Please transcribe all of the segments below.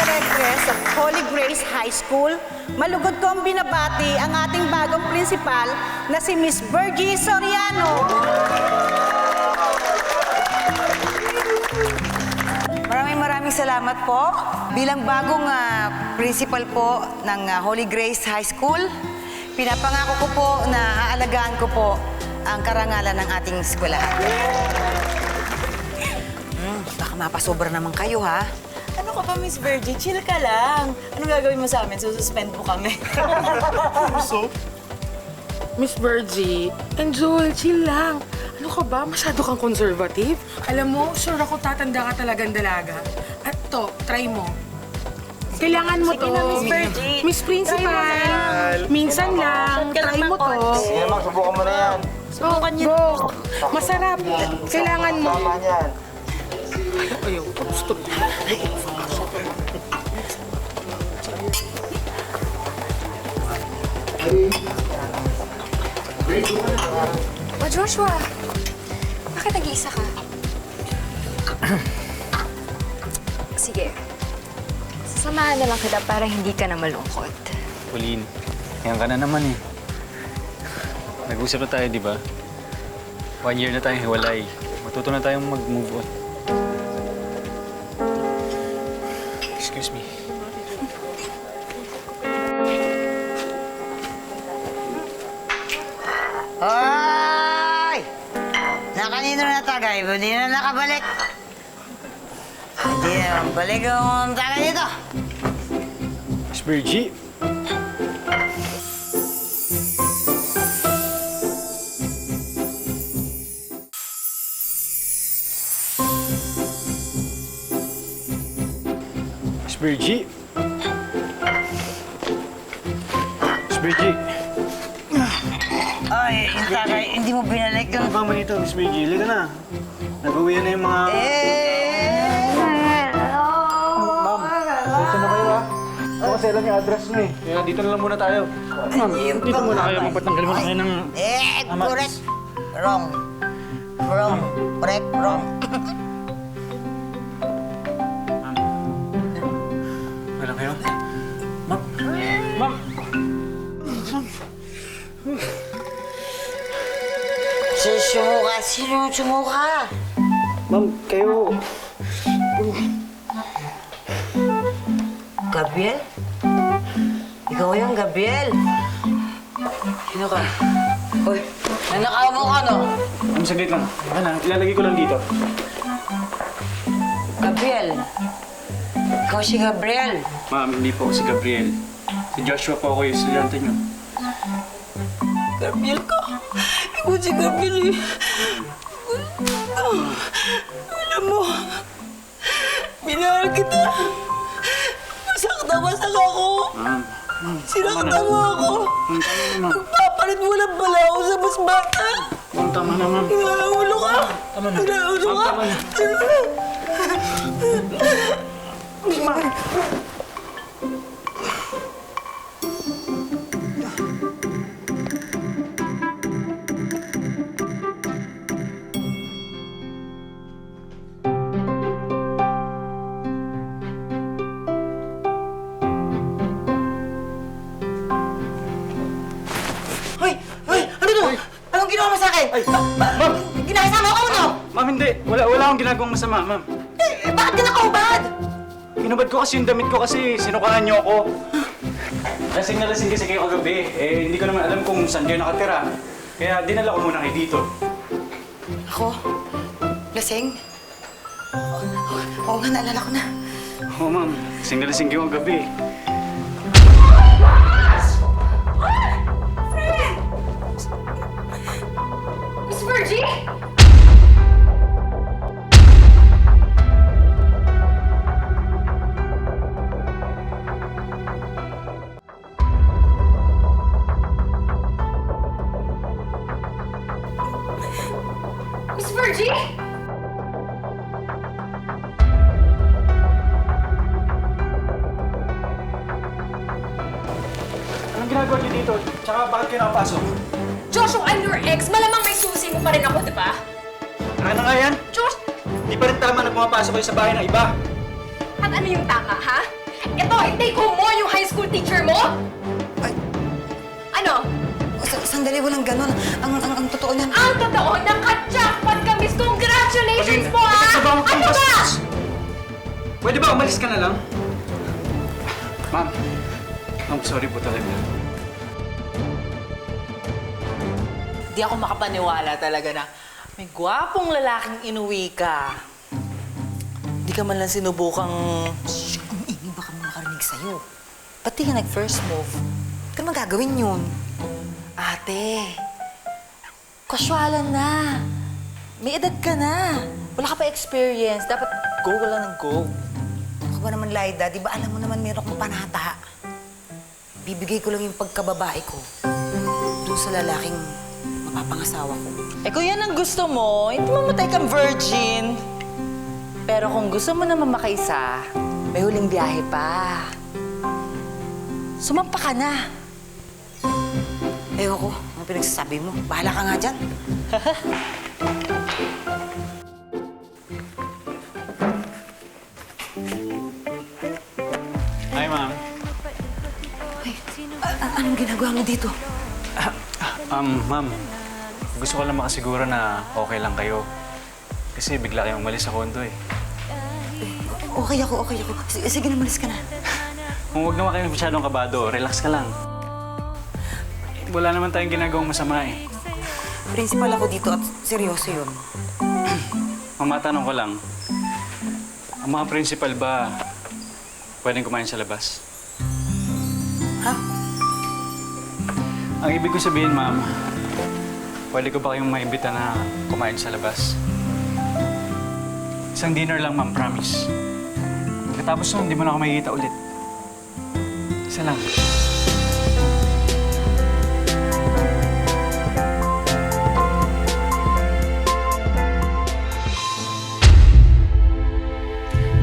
Directress of Holy Grace High School, malugod kong binabati ang ating bagong principal na si Miss Virgie Soriano. Maraming salamat po. Bilang bagong principal po ng Holy Grace High School, pinapangako ko po na aalagaan ko po ang karangalan ng ating eskwelahan. Baka mapasobra naman kayo, ha? Ano ka pa, Miss Virgie? Chill ka lang. Anong gagawin mo sa amin? Sususpend mo kami. Miss Virgie and Joel, chill lang. Ano ka ba? Masyado kang conservative. Alam mo, sure ako tatanda ka talagang dalaga. At to, try mo. Kailangan mo Sige to. na, Miss Virgie. Miss Principal, minsan lang. Try mo to. Sige naman, subukan mo na yan. Subukan niyo. Go. Masarap. Kailangan mo. Tama yan. Ayaw. Stop. O Joshua, bakit nag-iisa ka? Sige, sasamahan na lang kita para hindi ka na malungkot. Pauline, yan ka na naman eh. Nag-usap na tayo, di ba? 1 year na tayong hiwalay. Matuto na tayong mag-move on. Excuse me. Hoy! Nakanino na tagay? Hindi na nakabalik. Hindi na balik ang tagay dito. Miss Virgie. Miss Virgie. Miss Virgie. Ay, yung tagay, hindi mo binalik yung... Ano ba man ito, Miss Virgie? Liga na. Nag-uwi na yung mga... Ma'am, dito na kayo ah. Ako kasi alam yung address mo eh. Kaya dito na lang muna tayo. Ma'am, dito muna kayo. Magpatanggal muna kayo ng... Correct. Wrong. Wrong. Correct. Wrong. Wala kayo? Ma'am? Ma'am! Sumuka. Sino sumuka? Ma'am, kayo... Gabriel? Ikaw yung Gabriel? Sino ka? Uy, nanakaw mo ka, no? Ma'am, saglit lang. Ano, ilalagay ko lang dito. Gabriel? Ikaw si Gabriel? Ma'am, hindi po ako si Gabriel. Si Joshua po ako yung estudyante niyo. Gabriel ka? Ikaw si Gabriel eh. Alam mo, minahal kita. Masak ako. Ma'am, Sinaktan mo ako. Magpapalit mo lang pala ako sa mas bata. ma'am, tama na, ma'am. Inaulo ka. Tama na. Inaulo ka. Tama na. Hoy! Hoy! Ano to? Anong ginawa mo sa akin? Ay, ma'am! Ginakasama ko no? Ma'am, hindi. Wala akong ginagawang masama, ma'am. Bakit ka nakaubad? Hinubad ko kasi yung damit ko kasi sinukaan niyo ako. Lasing na lasing kasi kayo kagabi. Eh, hindi ko naman alam kung saan kayo nakatira. Kaya dinala ko muna kayo dito. Ako? Lasing? Oo nga, naalala ko na. Oo, ma'am. Lasing na lasing kayo kagabi. Miss Virgie? Miss Virgie? Anong ginagawa niyo dito? Tsaka bakit kayo nakapasok? Joshua, I'm your ex. Malamang may susi mo pa rin ako, di ba? Ano nga yan? Josh, Di pa rin tama na pumapasok kayo sa bahay ng iba. at ano yung tama, ha? Ito, i-take home mo yung high school teacher mo? Ay, Ano? sandali, walang ganon. Ang totoo niyan. Ang totoo, naka-jackpot ka, miss! Congratulations po, ha? Ano ba? Ano ba? Pwede ba umalis ka na lang? Ma'am, I'm sorry po talaga. Di ako makapaniwala talaga na may gwapong lalaking inuwi ka. Di ka man lang sinubukang... Shh, ang ingay, baka may makarinig sa'yo. Ba't di ka nag-first move? Ba't ka naman gagawin yun? Ate, kasyalan na. May edad ka na. Wala ka pa experience. Dapat go ka lang ng go. Ako ba naman, Laida? Di ba alam mo naman meron akong panata? Bibigay ko lang yung pagkababae ko doon sa lalaking mapapangasawa ko. Eh kung yan ang gusto mo, hindi mamatay kang virgin. Pero kung gusto mo naman makaisa, may huling biyahe pa. Sumampa ka na. Ewan ko, ano pinagsasabi mo? Bahala ka nga dyan. Hi, ma'am. Anong ginagawa mo dito? Ma'am, gusto ko lang makasiguro na okay lang kayo. Kasi bigla kayong umalis sa kondo eh. Okay ako. Sige na, malis ka na. Kung huwag naman kayo masyadong kabado, relax ka lang. Wala naman tayong ginagawang masama eh. Principal ako dito at seryoso yun. Ang matanong ko lang, ang mga principal ba pwedeng kumain sa labas? Ha? Ang ibig ko sabihin, ma'am, pwede ko ba kayong maimbita na kumain sa labas? Isang dinner lang, ma'am, promise. Pagkatapos nun, hindi mo na ako makikita ulit. Isa lang.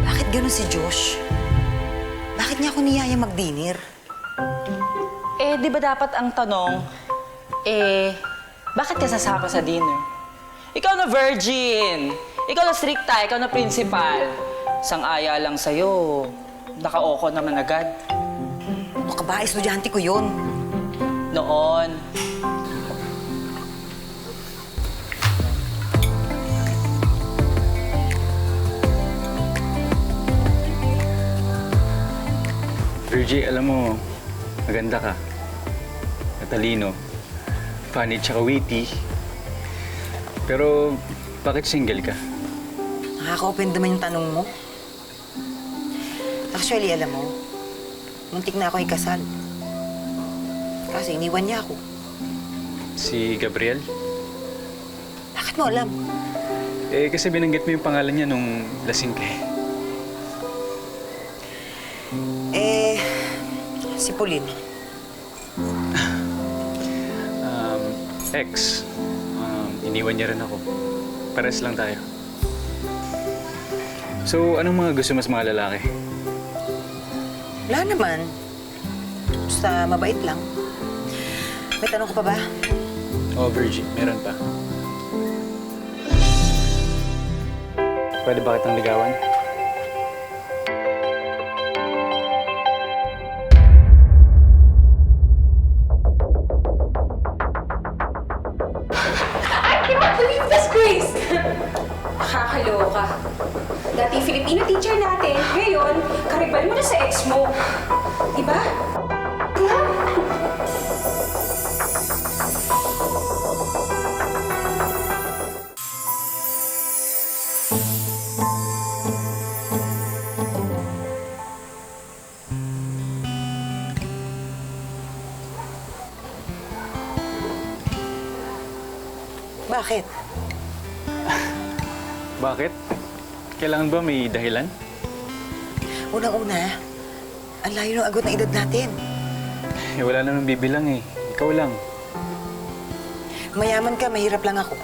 Bakit ganun si Josh? Bakit niya ako niyaya mag-dinner? Eh, di ba dapat ang tanong, bakit ka sasama sa dinner? Ikaw na virgin! Ikaw na stricta, ikaw na principal. Sang-aya lang sa'yo. Naka-oko naman agad. Ano ka ba? Estudyante ko yun. Noon. Virgie, alam mo, maganda ka. Matalino. Funny tsaka witty. Pero, bakit single ka? Nakaka-open naman yung tanong mo. Actually, alam mo, muntik na ako ikasal. Kasi iniwan niya ako. Si Gabriel? Bakit mo alam? Eh, kasi binanggit mo yung pangalan niya nung lasing ka eh. Si Pauline. Ex. Iniwan niya rin ako. Pares lang tayo. So, anong mga gusto mas mga lalaki? Wala naman. Basta mabait lang. May tanong ka pa ba? Oh, Virgie, meron pa. Pwede ba kitang ligawan? I cannot believe this, Grace! Nakakaloka. Dati Filipino teacher natin, ngayon, karibal mo na sa ex mo. Diba? Diba? Bakit? Bakit? Kailangan ba may dahilan? Unang-una, ang layo ng agot ng edad natin. Eh, wala naman bibilang eh. Ikaw lang. Mayaman ka, mahirap lang ako.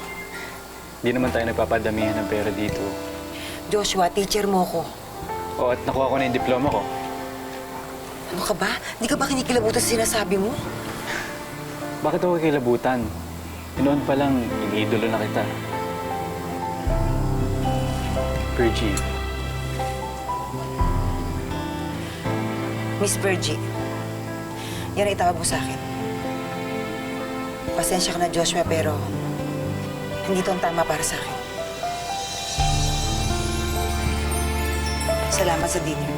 Di naman tayo nagpapadamihan ng pera dito. Joshua, teacher mo ko. Oh, at nakuha ko na yung diploma ko. Ano ka ba? Di ka ba kinikilabutan sa sinasabi mo? Bakit ako kilabutan? Noon pa lang, iniidolo na kita. Virgie, Miss Virgie, yan ang itawag mo sa akin. Pasensya ka na, Joshua, pero hindi ito ang tama para sa akin. Salamat sa dinner.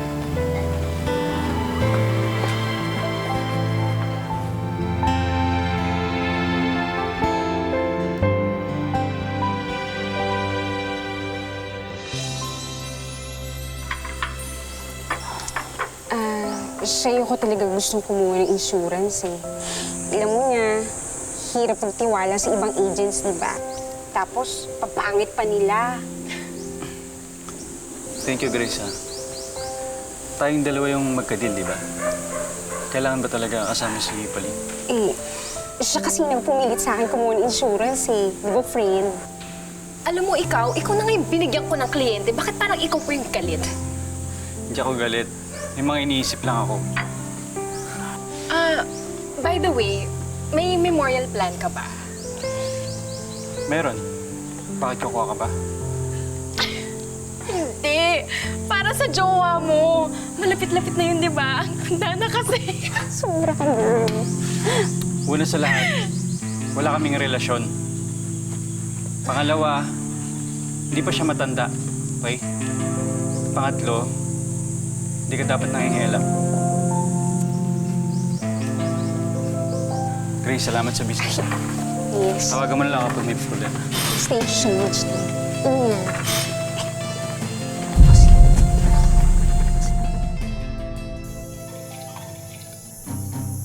Sa'yo ko talaga gustong kumuha ng insurance eh. Alam mo nga, hirap magtiwala sa ibang agents, di ba? Tapos, papangit pa nila. Thank you, Grace, ha. Tayong dalawa yung magka-deal, di ba? Kailangan ba talaga kasama si Pauline? Eh, siya kasi nang pumilit sa akin kumuha ng insurance eh. Di ba, friend? Alam mo, ikaw na nga yung binigyan ko ng kliyente. Bakit parang ikaw po yung galit? Hindi ako galit. May mga iniisip lang ako. By the way, may memorial plan ka ba? Meron. Bakit kukuha ka ba? Hindi. Para sa jowa mo. Malapit-lapit na yun, di ba? Ang ganda na kasi. Sobra ka, girl. Una sa lahat, wala kaming relasyon. Pangalawa, hindi pa siya matanda. Okay? Pangatlo, hindi ka dapat nangingialam. Grace, salamat sa business. Yes. Tawagan mo na lang ako pag may problema. Stay tuned. Ingat.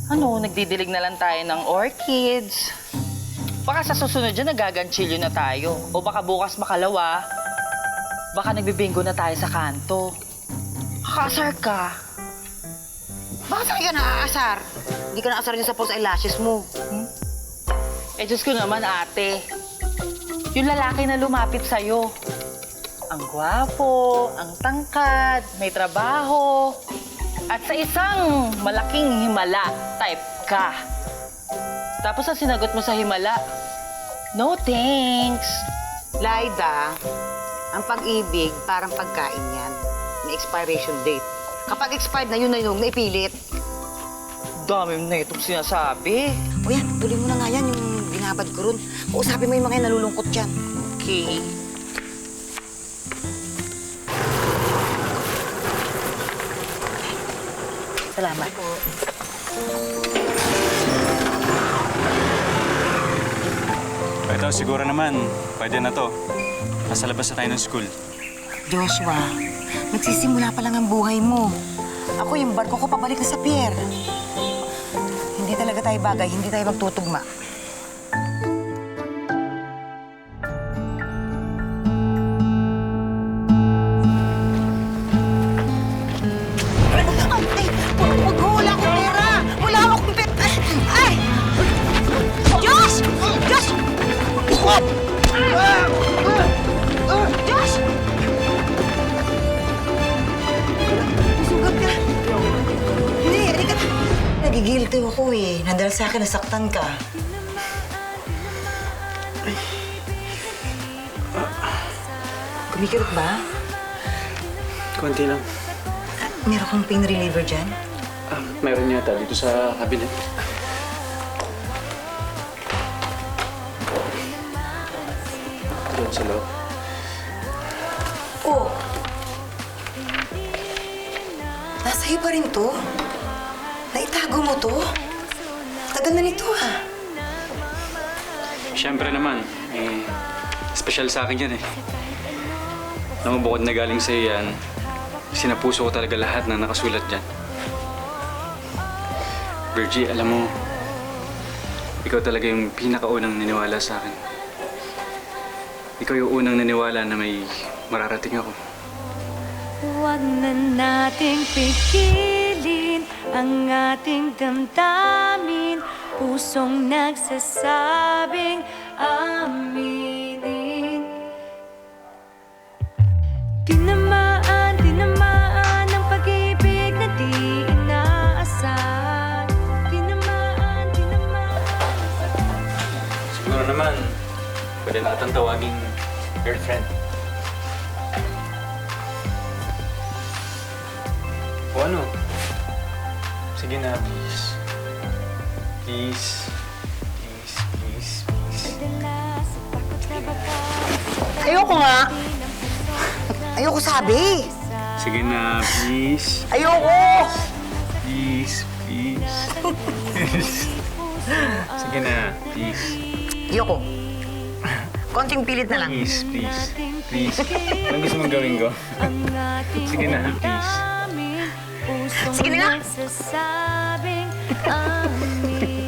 Ano, nagdidilig na lang tayo ng orchids. Baka sa susunod dyan, nagaganchilyo na tayo. O baka bukas makalawa, baka nagbibingo na tayo sa kanto. Kakasar ka. Bakit saan ka naaasar? Hindi ka naaasar niya sa false eyelashes mo. Eh, Diyos ko naman, ate. Yung lalaki na lumapit sa'yo. Ang gwapo, ang tangkad, may trabaho. At sa isang malaking himala, type ka. Tapos ang sinagot mo sa himala, no thanks. Laida, ang pag-ibig parang pagkain yan. May expiration date. Kapag expired na yun, naipilit. Dami na itong sinasabi. O yan, tuloy mo na nga yan, yung binabad ko ron. Kausapin mo yung mga yan, nalulungkot yan. Okay. Salamat. Ito, siguro naman, pwede na to. Nasa labas na tayo ng school. Joshua, nagsisimula pa lang ang buhay mo. Ako, yung barko ko pabalik na sa pier. Hindi talaga tayo bagay, hindi tayo magtutugma. Wala akong pera! Wala akong pera! Ay! Diyos! Diyos! Diyos! Sugat ka. Hindi, halika na. Nagigilty ako eh. Nadal sa akin, nasaktan ka. Kumikirot ba? Konti lang. Meron kang pain reliever dyan? Meron yata dito sa cabinet. Doon sa loob. Oh! Nasa'yo pa rin to? Naitago mo to? Tagal na nito ah. Siyempre naman, special sa akin yan eh. Alam mo, bukod na galing sa'yo yan, sinapuso ko talaga lahat na nakasulat dyan. Virgie, alam mo, ikaw talaga yung pinakaunang naniwala sa akin. Ikaw yung unang naniwala na may mararating ako. Huwag na nating pigilin ang ating damdamin, pusong nagsasabing aminin. Tinamaan ang pag-ibig na di inaasahan. Tinamaan. Siguro naman, pwede na kitang tawaging girlfriend. O ano? Sige na, please. Please. Please, please, please. Dala sa takot na baka Ayoko nga. Ayoko sabi. Sige na, please. Ayoko! Please, please. Sige na, please. Ayoko. Konting pilit na lang. Please, please. Please. Anong gusto mong gawin ko? Sige na, please. Sige na nga. Sasabing aminin.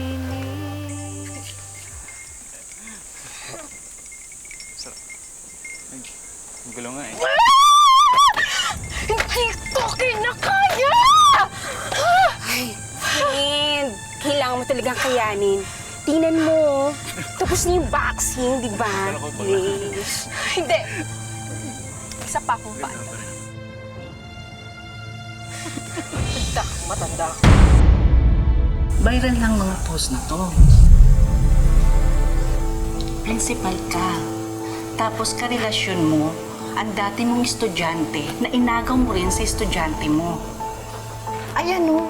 Ang gulo nga eh. Hindi ko kinakaya! Ay, friend, kailangan mo talagang kayanin. Tingnan mo, tapos na yung vaccine, di ba? Yes. Hindi. Isa pa akong paano. Matanda. Viral lang mga post na to. Principal ka. Tapos karelasyon mo, ang dati mong estudyante na inagaw mo rin sa estudyante mo. Ayan o.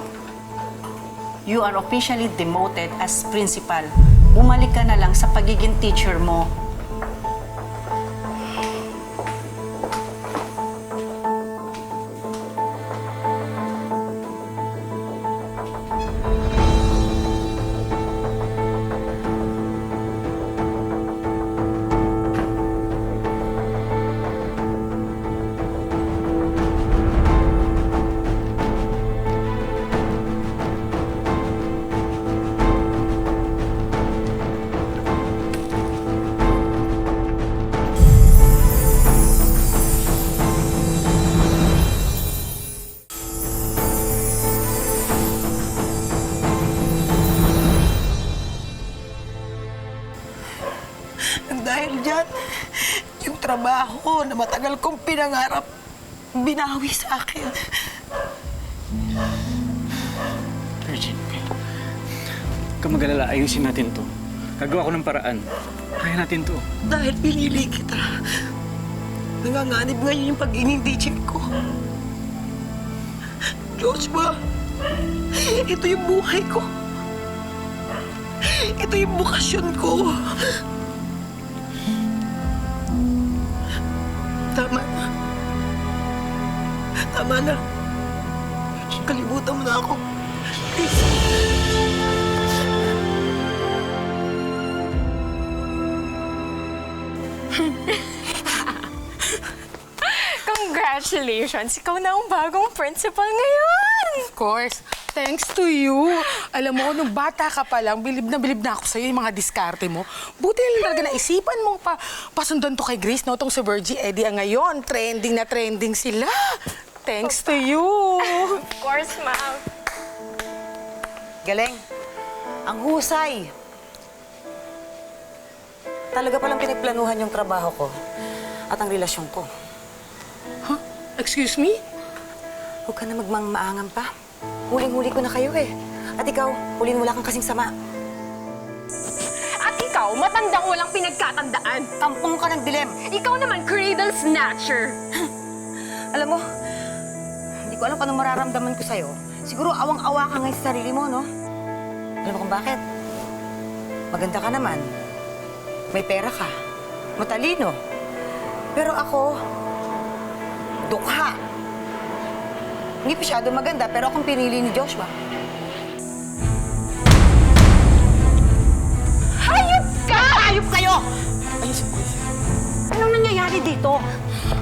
You are officially demoted as principal. Bumalik ka na lang sa pagiging teacher mo. Dahil dyan, yung trabaho na matagal kong pinangarap, binawi sa akin. Virgin, huwag kang mag-alala. Ayusin natin to. Gagawa ko ng paraan. Kaya natin to. Dahil pinili kita, nanganganib ngayon yung pagiging teacher ko. Joshua, ito yung buhay ko. Ito yung bukasyon ko. Tama na. Tama na. Kalimutan mo na ako. Please. Congratulations! Ikaw na ang bagong principal ngayon! Of course. Thanks to you. Alam mo, nung bata ka pa lang, bilib na ako sa'yo yung mga diskarte mo. Buti lang talaga naisipan mong pasundan to kay Grace, no? Tong si Virgie Eddie ngayon. Trending na trending sila. Thanks to you. Of course, ma'am. Galing. Ang husay. Talaga palang pinagplanuhan yung trabaho ko at ang relasyon ko. Huh? Excuse me? Huwag ka na magmangmaangan pa. Huling-huli ko na kayo eh. At ikaw, huling wala kang kasing sama. At ikaw, matandang walang pinagkatandaan. Kampong ka ng dilim. Ikaw naman, cradle snatcher. Alam mo, hindi ko alam kung anong mararamdaman ko sa'yo. Siguro awang-awa ka ngayon sa sarili mo, no? Alam mo kung bakit? Maganda ka naman. May pera ka. Matalino. Pero ako, dukha. Hindi masyado maganda, pero akong pinili ni Joshua. Hayop ka! Hayop kayo! Anong nangyayari dito?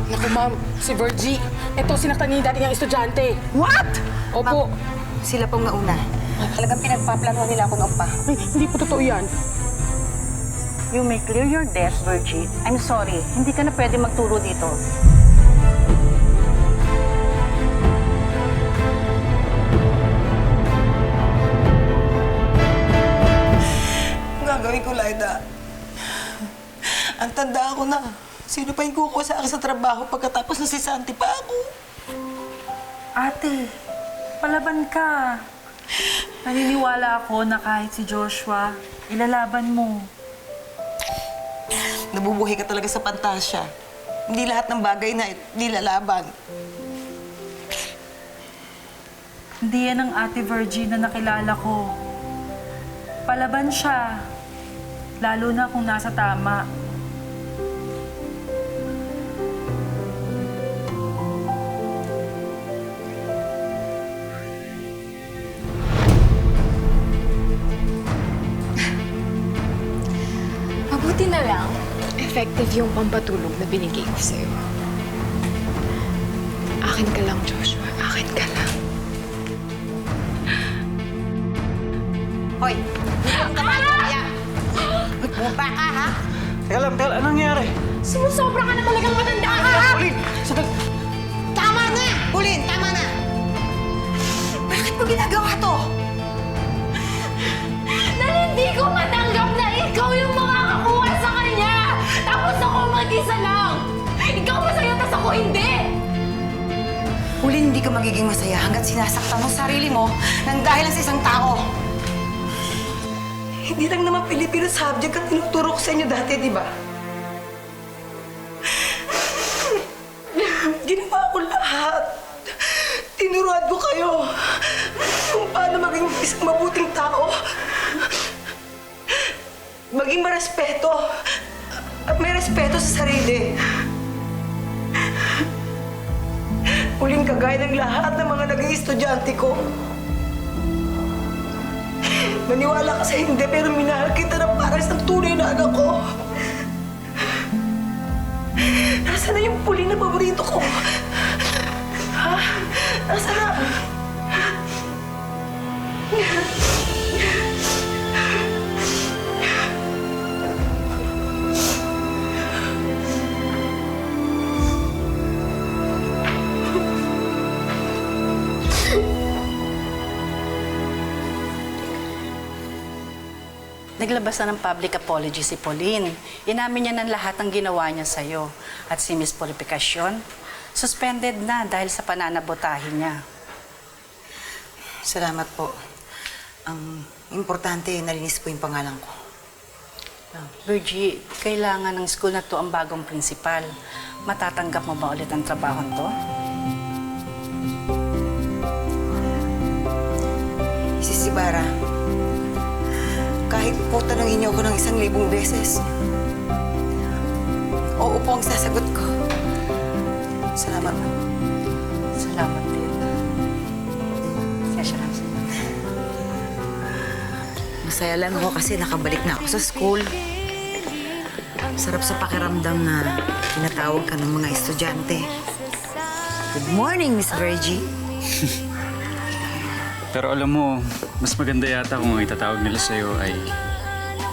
Naku, ma'am, si Virgie. Ito, sinaktan niya yung dati niyang estudyante. What? Opo. Sila pong nauna. Talagang pinagpaplanuhan nila ako noon pa. Ay, hindi po totoo yan. You may clear your desk, Virgie. I'm sorry, hindi ka na pwede magturo dito. Gagawin ko, Lyda. Ang tanda ko na. Sino pa yung kukuha sa akin sa trabaho pagkatapos na si Santi pa ako? Ate, palaban ka. Naniniwala ako na kahit si Joshua, ilalaban mo. Nabubuhay ka talaga sa pantasya. Hindi lahat ng bagay na nilalaban. Hindi yan ang Ate Virgie na nakilala ko. Palaban siya. Lalo na kung nasa tama. Mabuti na lang, effective yung pampatulog na binigay ko sa'yo. Akin ka lang, Joshua. Akin ka lang. Hoy, ang kamay mo kaya. Magmumba ka, ha? Teka lang, anong nangyari? Sumusobra ka na talagang matanda ka! Pauline! Sandali! Tama na! Pauline, tama na! Bakit mo ginagawa to? Dahil hindi ko matanggap na ikaw yung makakakuha sa kanya! Tapos ako mag-isa lang! Ikaw masaya, tas ako hindi! Pauline, hindi ka magiging masaya hanggat sinasaktan mo sarili mo nang dahil lang sa isang tao. Hindi lang naman Filipino subject ang tinuturo ko sa inyo dati, di ba? Ginawa ko lahat. Tinuruan ko kayo kung paano maging isang mabuting tao. Maging marespeto. At may respeto sa sarili. Huling kagaya ng lahat ng mga naging estudyante ko. Maniwala ka sa hindi, pero minahal kita na parang isang tunay na anak ko. Nasaan na yung Pauline na paborito ko? Ha? Nasaan na? Naglabas na ng public apology si Pauline. Inamin niya ng lahat ng ginawa niya sa'yo. At si Miss Purificacion, suspended na dahil sa pananabotahin niya. Salamat po. Ang importante, nalinis po yung pangalan ko. Virgie, kailangan ng school na to ang bagong principal. Matatanggap mo ba ulit ang trabaho to? Mrs. Ibarra, kahit po tanungin niyo ako ng 1,000 beses, oo po ang sasagot ko. Salamat po. Salamat din. Session lang sa'yo. Masaya lang ako kasi nakabalik na ako sa school. Sarap sa pakiramdam na tinatawag ka ng mga estudyante. Good morning, Miss Virgie. Pero alam mo, mas maganda yata kung ang itatawag nila sa'yo ay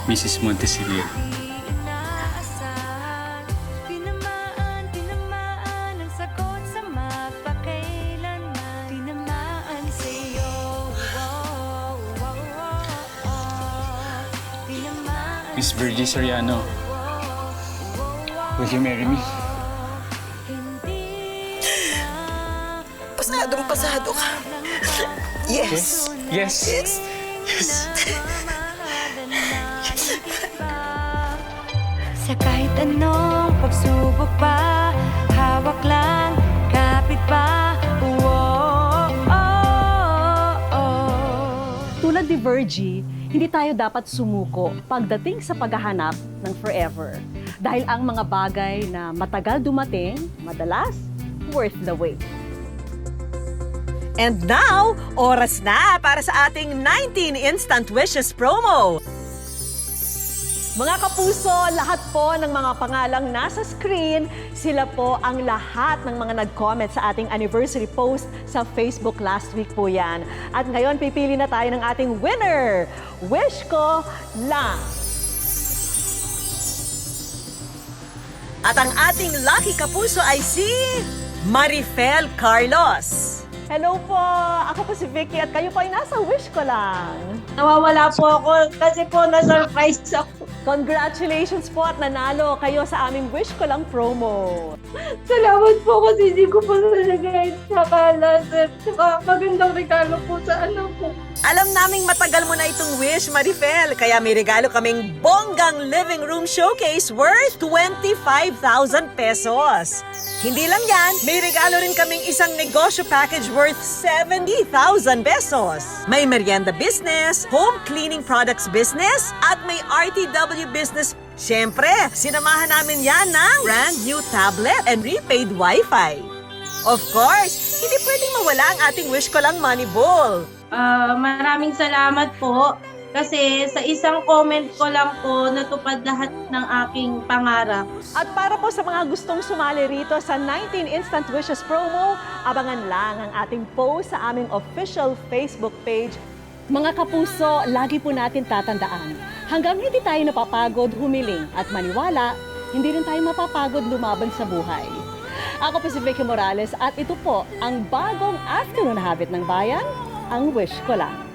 Mrs. Montesilia. Tinamaan ang sagot sa mapakailanman. Tinamaan sa'yo. Miss Virgie Soriano, will you marry me? Pasadong-pasado ka. Yes. Yes. Yes. Yes. Sa kahit anong pagsubok pa, hawak lang, kapit pa. Tulad ni Virgie, hindi tayo dapat sumuko pagdating sa paghahanap ng forever. Dahil ang mga bagay na matagal dumating, madalas, worth the wait. And now, oras na para sa ating 19 Instant Wishes promo. Mga kapuso, lahat po ng mga pangalang nasa screen, sila po ang lahat ng mga nag-comment sa ating anniversary post sa Facebook last week po yan. At ngayon, pipili na tayo ng ating winner. Wish ko lang. At ang ating lucky kapuso ay si Marifel Carlos. Hello po! Ako po si Vicky at kayo po ay nasa Wish Ko Lang. Nawawala po ako kasi po na-surprise ako. Congratulations po at nanalo kayo sa aming Wish Ko Lang promo. Salamat po kasi hindi ko po nalagay sa kala, sir. Saka magandang regalo po sa anak ko. Alam naming matagal mo na itong wish, Marifel, kaya may regalo kaming bonggang living room showcase worth 25,000 pesos. Hindi lang yan, may regalo rin kaming isang negosyo package worth 70,000 pesos. May merienda business, home cleaning products business, at may RTW business. Siyempre, sinamahan namin yan ng brand new tablet and prepaid Wi-Fi. Of course, hindi pwedeng mawala ang ating Wish Ko Lang Money Ball. Maraming salamat po kasi sa isang comment ko lang po natupad lahat ng aking pangarap. At para po sa mga gustong sumali rito sa 19 Instant Wishes promo, abangan lang ang ating post sa aming official Facebook page. Mga kapuso, lagi po natin tatandaan, hanggang hindi tayo napapagod humiling at maniwala, hindi rin tayo mapapagod lumaban sa buhay. Ako po si Vicky Morales at ito po ang bagong afternoon habit ng bayan, ang Wish Ko Lang.